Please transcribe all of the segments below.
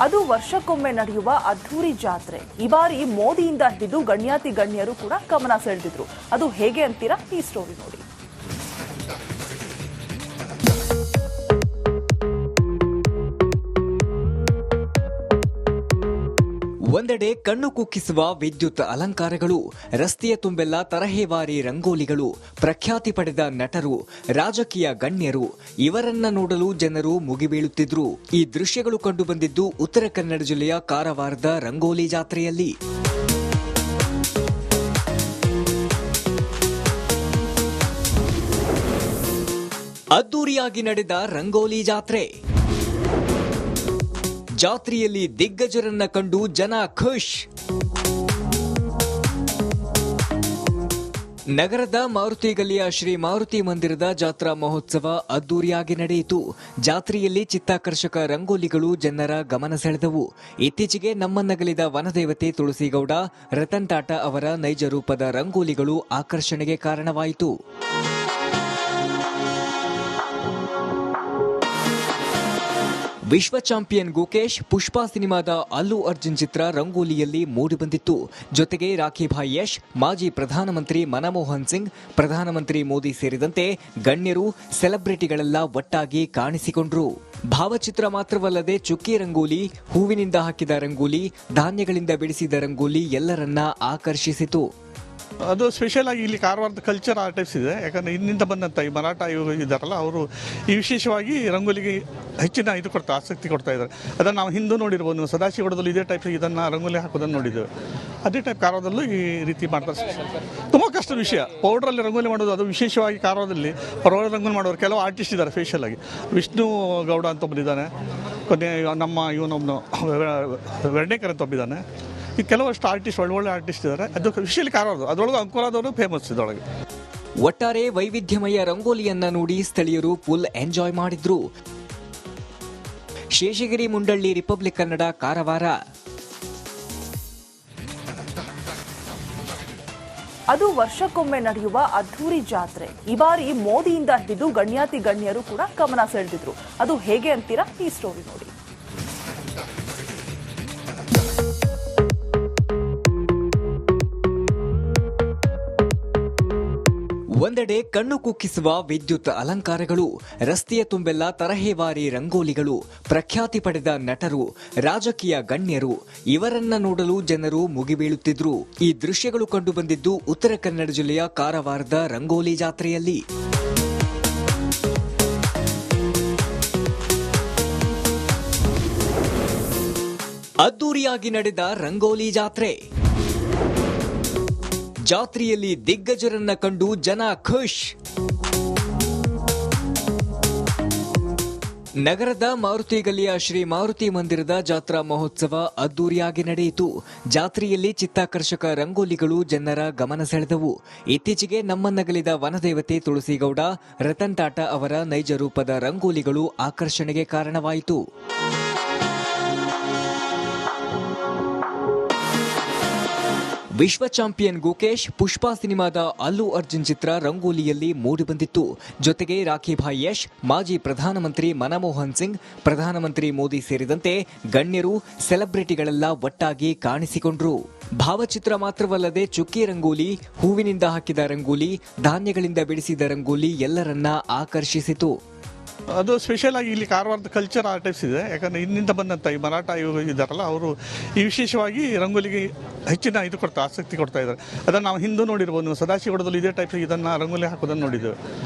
ಅದು ವರ್ಷಕ್ಕೊಮ್ಮೆ ನಡೆಯುವ ಅದ್ಧೂರಿ ಜಾತ್ರೆ. ಈ ಬಾರಿ ಮೋದಿಯಿಂದ ಹಿಡಿದು ಗಣ್ಯಾತಿ ಗಣ್ಯರು ಕೂಡ ಗಮನ ಸೆಳೆದಿದ್ರು. ಅದು ಹೇಗೆ ಅಂತೀರಾ? ಈ ಸ್ಟೋರಿ ನೋಡಿ. ಒಂದೆಡೆ ಕಣ್ಣು ಕುಕ್ಕಿಸುವ ವಿದ್ಯುತ್ ಅಲಂಕಾರಗಳು, ರಸ್ತೆಯ ತುಂಬೆಲ್ಲ ತರಹೇವಾರಿ ರಂಗೋಲಿಗಳು, ಪ್ರಖ್ಯಾತಿ ಪಡೆದ ನಟರು, ರಾಜಕೀಯ ಗಣ್ಯರು ಇವರನ್ನ ನೋಡಲು ಜನರು ಮುಗಿಬೀಳುತ್ತಿದ್ರು. ಈ ದೃಶ್ಯಗಳು ಕಂಡುಬಂದಿದ್ದು ಉತ್ತರ ಕನ್ನಡ ಜಿಲ್ಲೆಯ ಕಾರವಾರದ ರಂಗೋಲಿ ಜಾತ್ರೆಯಲ್ಲಿ. ಅದ್ದೂರಿಯಾಗಿ ನಡೆದ ರಂಗೋಲಿ ಜಾತ್ರೆಯಲ್ಲಿ ದಿಗ್ಗಜರನ್ನ ಕಂಡು ಜನ ಖುಷ್. ನಗರದ ಮಾರುತಿ ಗಲ್ಲಿಯ ಶ್ರೀ ಮಾರುತಿ ಮಂದಿರದ ಜಾತ್ರಾ ಮಹೋತ್ಸವ ಅದ್ದೂರಿಯಾಗಿ ನಡೆಯಿತು. ಜಾತ್ರೆಯಲ್ಲಿ ಚಿತ್ತಾಕರ್ಷಕ ರಂಗೋಲಿಗಳು ಜನರ ಗಮನ ಸೆಳೆದವು. ಇತ್ತೀಚೆಗೆ ನಮ್ಮನ್ನಗಲಿದ ವನದೇವತೆ ತುಳಸಿಗೌಡ, ರತನ್ ಟಾಟಾ ಅವರ ನೈಜ ರೂಪದ ರಂಗೋಲಿಗಳು ಆಕರ್ಷಣೆಗೆ ಕಾರಣವಾಯಿತು. ವಿಶ್ವ ಚಾಂಪಿಯನ್ ಗುಕೇಶ್, ಪುಷ್ಪಾ ಸಿನಿಮಾದ ಅಲ್ಲು ಅರ್ಜುನ್ ಚಿತ್ರ ರಂಗೋಲಿಯಲ್ಲಿ ಮೂಡಿಬಂದಿತ್ತು. ಜೊತೆಗೆ ರಾಖಿ ಭಾಯ್ ಯಶ್, ಮಾಜಿ ಪ್ರಧಾನಮಂತ್ರಿ ಮನಮೋಹನ್ ಸಿಂಗ್, ಪ್ರಧಾನಮಂತ್ರಿ ಮೋದಿ ಸೇರಿದಂತೆ ಗಣ್ಯರು, ಸೆಲೆಬ್ರಿಟಿಗಳೆಲ್ಲ ಒಟ್ಟಾಗಿ ಕಾಣಿಸಿಕೊಂಡ್ರು. ಭಾವಚಿತ್ರ ಮಾತ್ರವಲ್ಲದೆ ಚುಕ್ಕಿ ರಂಗೋಲಿ, ಹೂವಿನಿಂದ ಹಾಕಿದ ರಂಗೋಲಿ, ಧಾನ್ಯಗಳಿಂದ ಬಿಡಿಸಿದ ರಂಗೋಲಿ ಎಲ್ಲರನ್ನ ಆಕರ್ಷಿಸಿತು. ಅದು ಸ್ಪೆಷಲ್ ಆಗಿ ಇಲ್ಲಿ ಕಾರವಾರದ ಕಲ್ಚರ್ ಆ ಟೈಪ್ಸ್ ಇದೆ. ಯಾಕಂದರೆ ಇನ್ನಿಂದ ಬಂದಂಥ ಈ ಮರಾಠ ಇದ್ದಾರಲ್ಲ, ಅವರು ಈ ವಿಶೇಷವಾಗಿ ರಂಗೋಲಿಗೆ ಹೆಚ್ಚಿನ ಆಸಕ್ತಿ ಕೊಡ್ತಾ ಇದ್ದಾರೆ. ಅದನ್ನು ನಾವು ಹಿಂದೂ ನೋಡಿರ್ಬೋದು, ನೀವು ಸದಾಶಿವಗಡದಲ್ಲಿ ಇದೇ ಟೈಪ್ ಇದನ್ನು ರಂಗೋಲಿ ಹಾಕೋದನ್ನು ನೋಡಿದ್ದೇವೆ. ಅದೇ ಟೈಪ್ ಕಾರವಾರದಲ್ಲೂ ಈ ರೀತಿ ಮಾಡ್ತಾರೆ. ತುಂಬ ಕಷ್ಟದ ವಿಷಯ ಪೌಡ್ರಲ್ಲಿ ರಂಗೋಲಿ ಮಾಡೋದು. ಅದು ವಿಶೇಷವಾಗಿ ಕಾರವಾರದಲ್ಲಿ ಪರವಾಗಿ ರಂಗೋಲಿ ಮಾಡೋರು ಕೆಲವು ಆರ್ಟಿಸ್ಟ್ ಇದ್ದಾರೆ. ಸ್ಪೆಷಲ್ ಆಗಿ ವಿಷ್ಣು ಗೌಡ ಅಂತ ಒಬ್ಬರಿದ್ದಾನೆ, ಕೊನೆ ನಮ್ಮ ಇವನೊಬ್ಬನು ವೆರ್ಣೇಕರ್ ಅಂತ ಒಬ್ಬಿದ್ದಾನೆ. ಈ ಕೆಲವಷ್ಟು ಆರ್ಟಿಸ್ಟ್ ಒಳ್ಳೆ ಆರ್ಟಿಸ್ಟ್ ಇದ್ದಾರೆ. ಅದು ವಿಷಯಲ್ಲಿ ಕಾರವಾರದು, ಅದರೊಳಗೆ ಅಂಕೋಲಾದವರು ಫೇಮಸ್ ಇದರೊಳಗೆ. ಒಟ್ಟಾರೆ ವೈವಿಧ್ಯಮಯ ರಂಗೋಲಿಯನ್ನ ನೋಡಿ ಸ್ಥಳೀಯರು ಫುಲ್ ಎಂಜಾಯ್ ಮಾಡಿದ್ರು. ಶೇಷಗಿರಿ ಮುಂಡಳ್ಳಿ, ರಿಪಬ್ಲಿಕ್ ಕನ್ನಡ, ಕಾರವಾರ. ಅದು ವರ್ಷಕ್ಕೊಮ್ಮೆ ನಡೆಯುವ ಅದ್ಧೂರಿ ಜಾತ್ರೆ. ಈ ಬಾರಿ ಮೋದಿಯಿಂದ ಹಿಡಿದು ಗಣ್ಯಾತಿ ಗಣ್ಯರು ಕೂಡ ಗಮನ ಸೆಳೆದಿದ್ರು. ಅದು ಹೇಗೆ ಅಂತೀರಾ? ಈ ಸ್ಟೋರಿ ನೋಡಿ. ಒಂದೆಡೆ ಕಣ್ಣು ಕುಕ್ಕಿಸುವ ವಿದ್ಯುತ್ ಅಲಂಕಾರಗಳು, ರಸ್ತೆಯ ತುಂಬೆಲ್ಲ ತರಹೇವಾರಿ ರಂಗೋಲಿಗಳು, ಪ್ರಖ್ಯಾತಿ ಪಡೆದ ನಟರು, ರಾಜಕೀಯ ಗಣ್ಯರು ಇವರನ್ನ ನೋಡಲು ಜನರು ಮುಗಿಬೀಳುತ್ತಿದ್ರು. ಈ ದೃಶ್ಯಗಳು ಕಂಡುಬಂದಿದ್ದು ಉತ್ತರ ಕನ್ನಡ ಜಿಲ್ಲೆಯ ಕಾರವಾರದ ರಂಗೋಲಿ ಜಾತ್ರೆಯಲ್ಲಿ. ಅದ್ದೂರಿಯಾಗಿ ನಡೆದ ರಂಗೋಲಿ ಜಾತ್ರೆಯಲ್ಲಿ ದಿಗ್ಗಜರನ್ನ ಕಂಡು ಜನ ಖುಷ್. ನಗರದ ಮಾರುತಿ ಗಲ್ಲಿಯ ಶ್ರೀ ಮಾರುತಿ ಮಂದಿರದ ಜಾತ್ರಾ ಮಹೋತ್ಸವ ಅದ್ದೂರಿಯಾಗಿ ನಡೆಯಿತು. ಜಾತ್ರೆಯಲ್ಲಿ ಚಿತ್ತಾಕರ್ಷಕ ರಂಗೋಲಿಗಳು ಜನರ ಗಮನ ಸೆಳೆದವು. ಇತ್ತೀಚೆಗೆ ನಮ್ಮನ್ನಗಲಿದ ವನದೇವತೆ ತುಳಸಿಗೌಡ, ರತನ್ ಟಾಟಾ ಅವರ ನೈಜ ರೂಪದ ರಂಗೋಲಿಗಳು ಆಕರ್ಷಣೆಗೆ ಕಾರಣವಾಯಿತು. ವಿಶ್ವ ಚಾಂಪಿಯನ್ ಗುಕೇಶ್, ಪುಷ್ಪಾ ಸಿನಿಮಾದ ಅಲ್ಲು ಅರ್ಜುನ್ ಚಿತ್ರ ರಂಗೋಲಿಯಲ್ಲಿ ಮೂಡಿಬಂದಿತ್ತು. ಜೊತೆಗೆ ರಾಖಿ ಭಾಯ್ ಯಶ್, ಮಾಜಿ ಪ್ರಧಾನಮಂತ್ರಿ ಮನಮೋಹನ್ ಸಿಂಗ್, ಪ್ರಧಾನಮಂತ್ರಿ ಮೋದಿ ಸೇರಿದಂತೆ ಗಣ್ಯರು, ಸೆಲೆಬ್ರಿಟಿಗಳೆಲ್ಲ ಒಟ್ಟಾಗಿ ಕಾಣಿಸಿಕೊಂಡ್ರು. ಭಾವಚಿತ್ರ ಮಾತ್ರವಲ್ಲದೆ ಚುಕ್ಕಿ ರಂಗೋಲಿ, ಹೂವಿನಿಂದ ಹಾಕಿದ ರಂಗೋಲಿ, ಧಾನ್ಯಗಳಿಂದ ಬಿಡಿಸಿದ ರಂಗೋಲಿ ಎಲ್ಲರನ್ನ ಆಕರ್ಷಿಸಿತು. ಅದು ಸ್ಪೆಷಲ್ ಆಗಿ ಇಲ್ಲಿ ಕಾರವಾರದ ಕಲ್ಚರ್ ಆ ಟೈಪ್ಸ್ ಇದೆ. ಯಾಕಂದರೆ ಇನ್ನಿಂದ ಬಂದಂಥ ಈ ಮರಾಠ ಇದ್ದಾರಲ್ಲ, ಅವರು ಈ ವಿಶೇಷವಾಗಿ ರಂಗೋಲಿಗೆ ಹೆಚ್ಚಿನ ಆಸಕ್ತಿ ಕೊಡ್ತಾ ಇದ್ದಾರೆ. ಅದನ್ನು ನಾವು ಹಿಂದೂ ನೋಡಿರ್ಬೋದು, ನೀವು ಸದಾಶಿವಗಡದಲ್ಲಿ ಇದೇ ಟೈಪ್ ಇದನ್ನು ರಂಗೋಲಿ ಹಾಕೋದನ್ನು ನೋಡಿದ್ದೇವೆ.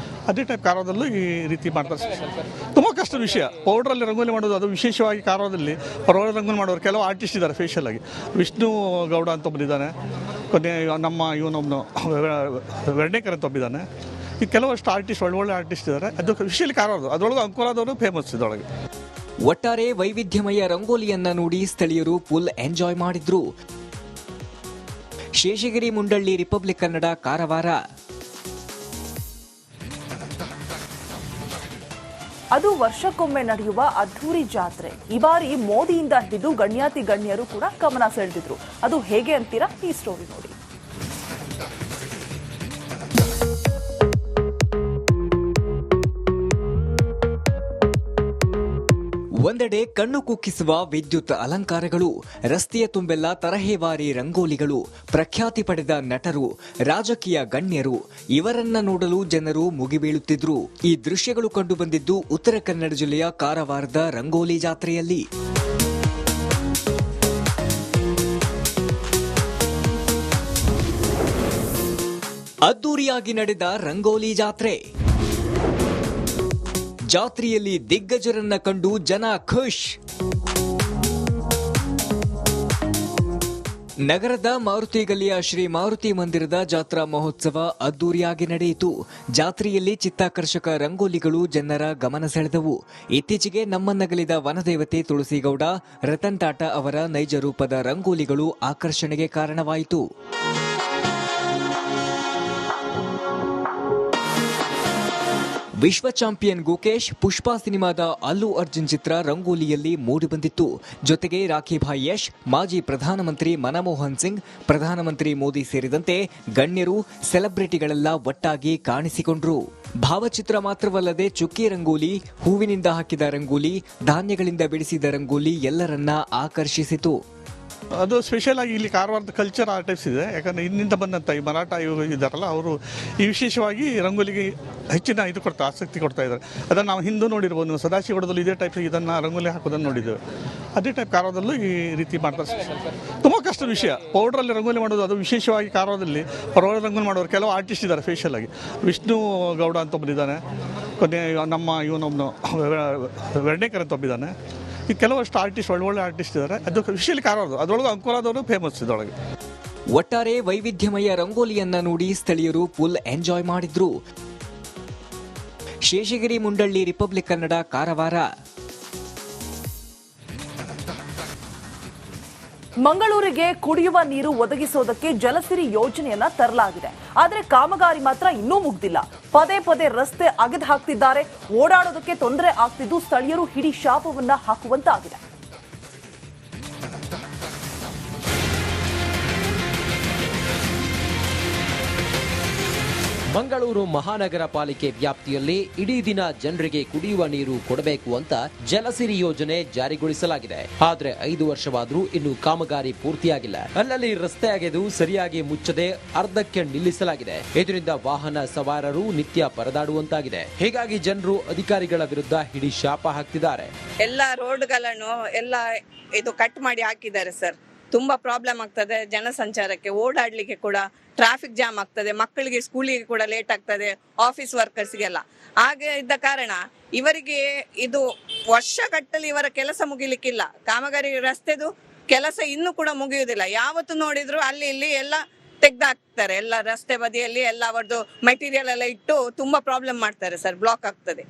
ಅದೇ ಟೈಪ್ ಕಾರವಾರದಲ್ಲೂ ಈ ರೀತಿ ಮಾಡ್ತಾರೆ. ತುಂಬ ಕಷ್ಟದ ವಿಷಯ ಪೌಡ್ರಲ್ಲಿ ರಂಗೋಲಿ ಮಾಡೋದು. ಅದು ವಿಶೇಷವಾಗಿ ಕಾರವಾರದಲ್ಲಿ ಪರವಾಗಿ ರಂಗೋಲಿ ಮಾಡೋರು ಕೆಲವು ಆರ್ಟಿಸ್ಟ್ ಇದ್ದಾರೆ. ಸ್ಪೆಷಲ್ ಆಗಿ ವಿಷ್ಣು ಗೌಡ ಅಂತ ಒಬ್ಬರಿದ್ದಾನೆ, ಕೊನೆ ನಮ್ಮ ಇವನೊಬ್ಬನು ವೆರ್ಣೇಕರ್ ಅಂತ ಒಬ್ಬಿದ್ದಾನೆ. ಈ ಕೆಲವಷ್ಟು ಆರ್ಟಿಸ್ಟ್ ಒಳ್ಳೆ ಆರ್ಟಿಸ್ಟ್ ಇದ್ದಾರೆ. ಅದು ವಿಷಯಲ್ಲಿ ಕಾರವಾರದು, ಅದರೊಳಗೆ ಅಂಕೋಲಾದವರು ಫೇಮಸ್ ಇದರೊಳಗೆ. ಒಟ್ಟಾರೆ ವೈವಿಧ್ಯಮಯ ರಂಗೋಲಿಯನ್ನ ನೋಡಿ ಸ್ಥಳೀಯರು ಫುಲ್ ಎಂಜಾಯ್ ಮಾಡಿದ್ರು. ಶೇಷಗಿರಿ ಮುಂಡಳ್ಳಿ, ರಿಪಬ್ಲಿಕ್ ಕನ್ನಡ, ಕಾರವಾರ. ಅದು ವರ್ಷಕ್ಕೊಮ್ಮೆ ನಡೆಯುವ ಅದ್ಧೂರಿ ಜಾತ್ರೆ. ಈ ಬಾರಿ ಮೋದಿಯಿಂದ ಹಿಡಿದು ಗಣ್ಯಾತಿ ಗಣ್ಯರು ಕೂಡ ಗಮನ ಸೆಳೆದಿದ್ರು. ಅದು ಹೇಗೆ ಅಂತೀರಾ? ಈ ಸ್ಟೋರಿ ನೋಡಿ. ಒಂದೆಡೆ ಕಣ್ಣು ಕುಕ್ಕಿಸುವ ವಿದ್ಯುತ್ ಅಲಂಕಾರಗಳು, ರಸ್ತೆಯ ತುಂಬೆಲ್ಲ ತರಹೇವಾರಿ ರಂಗೋಲಿಗಳು, ಪ್ರಖ್ಯಾತಿ ಪಡೆದ ನಟರು, ರಾಜಕೀಯ ಗಣ್ಯರು ಇವರನ್ನ ನೋಡಲು ಜನರು ಮುಗಿಬೀಳುತ್ತಿದ್ರು. ಈ ದೃಶ್ಯಗಳು ಕಂಡುಬಂದಿದ್ದು ಉತ್ತರ ಕನ್ನಡ ಜಿಲ್ಲೆಯ ಕಾರವಾರದ ರಂಗೋಲಿ ಜಾತ್ರೆಯಲ್ಲಿ. ಅದ್ದೂರಿಯಾಗಿ ನಡೆದ ರಂಗೋಲಿ ಜಾತ್ರೆಯಲ್ಲಿ ದಿಗ್ಗಜರನ್ನ ಕಂಡು ಜನ ಖುಷ್. ನಗರದ ಮಾರುತಿ ಗಲ್ಲಿಯ ಶ್ರೀ ಮಾರುತಿ ಮಂದಿರದ ಜಾತ್ರಾ ಮಹೋತ್ಸವ ಅದ್ದೂರಿಯಾಗಿ ನಡೆಯಿತು. ಜಾತ್ರೆಯಲ್ಲಿ ಚಿತ್ತಾಕರ್ಷಕ ರಂಗೋಲಿಗಳು ಜನರ ಗಮನ ಸೆಳೆದವು. ಇತ್ತೀಚೆಗೆ ನಮ್ಮನ್ನಗಲಿದ ವನದೇವತೆ ತುಳಸಿಗೌಡ ರತನ್ ಟಾಟಾ ಅವರ ನೈಜ ರೂಪದ ರಂಗೋಲಿಗಳು ಆಕರ್ಷಣೆಗೆ ಕಾರಣವಾಯಿತು. ವಿಶ್ವ ಚಾಂಪಿಯನ್ ಗುಕೇಶ್, ಪುಷ್ಪಾ ಸಿನಿಮಾದ ಅಲ್ಲು ಅರ್ಜುನ್ ಚಿತ್ರ ರಂಗೋಲಿಯಲ್ಲಿ ಮೂಡಿಬಂದಿತ್ತು. ಜೊತೆಗೆ ರಾಖಿ ಭಾಯ್ ಯಶ್, ಮಾಜಿ ಪ್ರಧಾನಮಂತ್ರಿ ಮನಮೋಹನ್ ಸಿಂಗ್, ಪ್ರಧಾನಮಂತ್ರಿ ಮೋದಿ ಸೇರಿದಂತೆ ಗಣ್ಯರು, ಸೆಲೆಬ್ರಿಟಿಗಳೆಲ್ಲ ಒಟ್ಟಾಗಿ ಕಾಣಿಸಿಕೊಂಡ್ರು. ಭಾವಚಿತ್ರ ಮಾತ್ರವಲ್ಲದೆ ಚುಕ್ಕಿ ರಂಗೋಲಿ, ಹೂವಿನಿಂದ ಹಾಕಿದ ರಂಗೋಲಿ, ಧಾನ್ಯಗಳಿಂದ ಬಿಡಿಸಿದ ರಂಗೋಲಿ ಎಲ್ಲರನ್ನ ಆಕರ್ಷಿಸಿತು. ಅದು ಸ್ಪೆಷಲ್ ಆಗಿ ಇಲ್ಲಿ ಕಾರವಾರದ ಕಲ್ಚರ್ ಆ ಟೈಪ್ಸ್ ಇದೆ. ಯಾಕಂದರೆ ಇನ್ನಿಂದ ಬಂದಂಥ ಈ ಮರಾಠ ಇದ್ದಾರಲ್ಲ, ಅವರು ಈ ವಿಶೇಷವಾಗಿ ರಂಗೋಲಿಗೆ ಹೆಚ್ಚಿನ ಆಸಕ್ತಿ ಕೊಡ್ತಾ ಇದ್ದಾರೆ. ಅದನ್ನು ನಾವು ಹಿಂದೂ ನೋಡಿರ್ಬೋದು. ನೀವು ಸದಾಶಿವಗಡದಲ್ಲೂ ಇದೇ ಟೈಪ್ ಇದನ್ನು ರಂಗೋಲಿ ಹಾಕೋದನ್ನು ನೋಡಿದ್ದೇವೆ. ಅದೇ ಟೈಪ್ ಕಾರವಾರದಲ್ಲೂ ಈ ರೀತಿ ಮಾಡ್ತಾರೆ. ತುಂಬ ಕಷ್ಟದ ವಿಷಯ ಪೌಡ್ರಲ್ಲಿ ರಂಗೋಲಿ ಮಾಡೋದು. ಅದು ವಿಶೇಷವಾಗಿ ಕಾರವಾರದಲ್ಲಿ ಪರವಾರ ರಂಗೋಲಿ ಮಾಡೋರು ಕೆಲವು ಆರ್ಟಿಸ್ಟ್ ಇದ್ದಾರೆ. ಸ್ಪೆಷಲ್ ಆಗಿ ವಿಷ್ಣು ಗೌಡ ಅಂತ ಒಬ್ಬರಿದ್ದಾನೆ, ಕೊನೆ ನಮ್ಮ ಇವನೊಬ್ಬನು ವೆರ್ಣೇಕರ್ ಅಂತ ಒಬ್ಬಿದ್ದಾನೆ. ಈ ಕೆಲವಷ್ಟು ಆರ್ಟಿಸ್ಟ್ ಒಳ್ಳೆ ಆರ್ಟಿಸ್ಟ್ ಇದ್ದಾರೆ. ಅದು ವಿಷಯದಲ್ಲಿ ಕಾರವಾರದು, ಅದರೊಳಗೆ ಅಂಕುರಾದವರು ಫೇಮಸ್ ಇದರೊಳಗೆ. ಒಟ್ಟಾರೆ ವೈವಿಧ್ಯಮಯ ರಂಗೋಲಿಯನ್ನ ನೋಡಿ ಸ್ಥಳೀಯರು ಫುಲ್ ಎಂಜಾಯ್ ಮಾಡಿದ್ರು. ಶೇಷಗಿರಿ ಮುಂಡಳ್ಳಿ, ರಿಪಬ್ಲಿಕ್ ಕನ್ನಡ, ಕಾರವಾರ. ಮಂಗಳೂರಿಗೆ ಕುಡಿಯುವ ನೀರು ಒದಗಿಸೋದಕ್ಕೆ ಜಲಸಿರಿ ಯೋಜನೆಯನ್ನ ತರಲಾಗಿದೆ. ಆದರೆ ಕಾಮಗಾರಿ ಮಾತ್ರ ಇನ್ನೂ ಮುಗ್ದಿಲ್ಲ. ಪದೇ ಪದೇ ರಸ್ತೆ ಅಗೆದು ಹಾಕ್ತಿದ್ದಾರೆ. ಓಡಾಡೋದಕ್ಕೆ ತೊಂದರೆ ಆಗ್ತಿದ್ದು ಸ್ಥಳೀಯರು ಹಿಡಿ ಶಾಪವನ್ನ ಹಾಕುವಂತಾಗಿದೆ. ಮಂಗಳೂರು ಮಹಾನಗರ ಪಾಲಿಕೆ ವ್ಯಾಪ್ತಿಯಲ್ಲಿ ಇಡೀ ದಿನ ಜನರಿಗೆ ಕುಡಿಯುವ ನೀರು ಕೊಡಬೇಕು ಅಂತ ಜಲಸಿರಿ ಯೋಜನೆ ಜಾರಿಗೊಳಿಸಲಾಗಿದೆ. ಆದ್ರೆ 5 ವರ್ಷವಾದ್ರೂ ಇನ್ನು ಕಾಮಗಾರಿ ಪೂರ್ತಿಯಾಗಿಲ್ಲ. ಅಲ್ಲಲ್ಲಿ ರಸ್ತೆ ಅಗೆದು ಸರಿಯಾಗಿ ಮುಚ್ಚದೆ ಅರ್ಧಕ್ಕೆ ನಿಲ್ಲಿಸಲಾಗಿದೆ. ಇದರಿಂದ ವಾಹನ ಸವಾರರು ನಿತ್ಯ ಪರದಾಡುವಂತಾಗಿದೆ. ಹೀಗಾಗಿ ಜನರು ಅಧಿಕಾರಿಗಳ ವಿರುದ್ಧ ಹಿಡಿ ಶಾಪ ಹಾಕ್ತಿದ್ದಾರೆ. ಎಲ್ಲ ರೋಡ್ಗಳನ್ನು ಇದು ಕಟ್ ಮಾಡಿ ಹಾಕಿದ್ದಾರೆ ಸರ್. ತುಂಬಾ ಪ್ರಾಬ್ಲಮ್ ಆಗ್ತದೆ ಜನಸಂಚಾರಕ್ಕೆ, ಓಡಾಡ್ಲಿಕ್ಕೆ ಕೂಡ ಟ್ರಾಫಿಕ್ ಜಾಮ್ ಆಗ್ತದೆ, ಮಕ್ಕಳಿಗೆ ಸ್ಕೂಲಿಗೆ ಕೂಡ ಲೇಟ್ ಆಗ್ತದೆ, ಆಫೀಸ್ ವರ್ಕರ್ಸ್ಗೆಲ್ಲ. ಹಾಗೆ ಇದ್ದ ಕಾರಣ ಇವರಿಗೆ ಇದು ವರ್ಷಗಟ್ಟಲೆ ಇವರ ಕೆಲಸ ಮುಗಿಲಿಕ್ಕಿಲ್ಲ. ಕಾಮಗಾರಿ ರಸ್ತೆದು ಕೆಲಸ ಇನ್ನೂ ಕೂಡ ಮುಗಿಯುವುದಿಲ್ಲ. ಯಾವತ್ತು ನೋಡಿದ್ರು ಅಲ್ಲಿ ಇಲ್ಲಿ ಎಲ್ಲ ತೆಗ್ದಾಕ್ತಾರೆ. ಎಲ್ಲ ರಸ್ತೆ ಬದಿಯಲ್ಲಿ ಎಲ್ಲ ಅವರದ್ದು ಮೆಟೀರಿಯಲ್ ಎಲ್ಲ ಇಟ್ಟು ತುಂಬಾ ಪ್ರಾಬ್ಲಮ್ ಮಾಡ್ತಾರೆ ಸರ್. ಬ್ಲಾಕ್ ಆಗ್ತದೆ.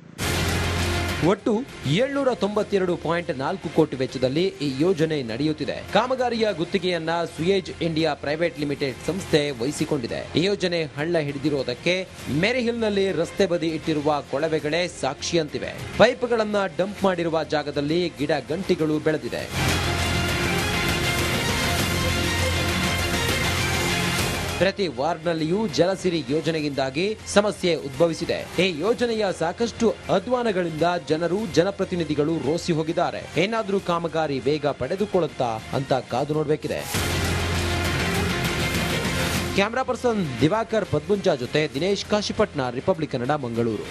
ಒಟ್ಟು 792.4 ಕೋಟಿ ವೆಚ್ಚದಲ್ಲಿ ಈ ಯೋಜನೆ ನಡೆಯುತ್ತಿದೆ. ಕಾಮಗಾರಿಯ ಗುತ್ತಿಗೆಯನ್ನ ಸುಯೇಜ್ ಇಂಡಿಯಾ ಪ್ರೈವೇಟ್ ಲಿಮಿಟೆಡ್ ಸಂಸ್ಥೆ ವಹಿಸಿಕೊಂಡಿದೆ. ಈ ಯೋಜನೆ ಹಳ್ಳ ಹಿಡಿದಿರುವುದಕ್ಕೆ ಮೆರಿಹಿಲ್ನಲ್ಲಿ ರಸ್ತೆ ಬದಿ ಇಟ್ಟಿರುವ ಕೊಳವೆಗಳೇ ಸಾಕ್ಷಿಯಂತಿವೆ. ಪೈಪ್ಗಳನ್ನ ಡಂಪ್ ಮಾಡಿರುವ ಜಾಗದಲ್ಲಿ ಗಿಡ ಗಂಟಿಗಳು ಬೆಳೆದಿದೆ. ಪ್ರತಿ ವಾರ್ಡ್ನಲ್ಲಿಯೂ ಜಲಸಿರಿ ಯೋಜನೆಯಿಂದಾಗಿ ಸಮಸ್ಯೆ ಉದ್ಭವಿಸಿದೆ. ಈ ಯೋಜನೆಯ ಸಾಕಷ್ಟು ಅಧ್ವಾನಗಳಿಂದ ಜನರು, ಜನಪ್ರತಿನಿಧಿಗಳು ರೋಸಿ ಹೋಗಿದ್ದಾರೆ. ಏನಾದ್ರೂ ಕಾಮಗಾರಿ ಬೇಗ ಪಡೆದುಕೊಳ್ಳುತ್ತಾ ಅಂತ ಕಾದು ನೋಡಬೇಕಿದೆ. ಕ್ಯಾಮರಾ ಪರ್ಸನ್ ದಿವಾಕರ್ ಪದ್ಮುಂಜಾ ಜೊತೆ ದಿನೇಶ್ ಕಾಶಿಪಟ್ನ, ರಿಪಬ್ಲಿಕ್ ಕನ್ನಡ, ಮಂಗಳೂರು.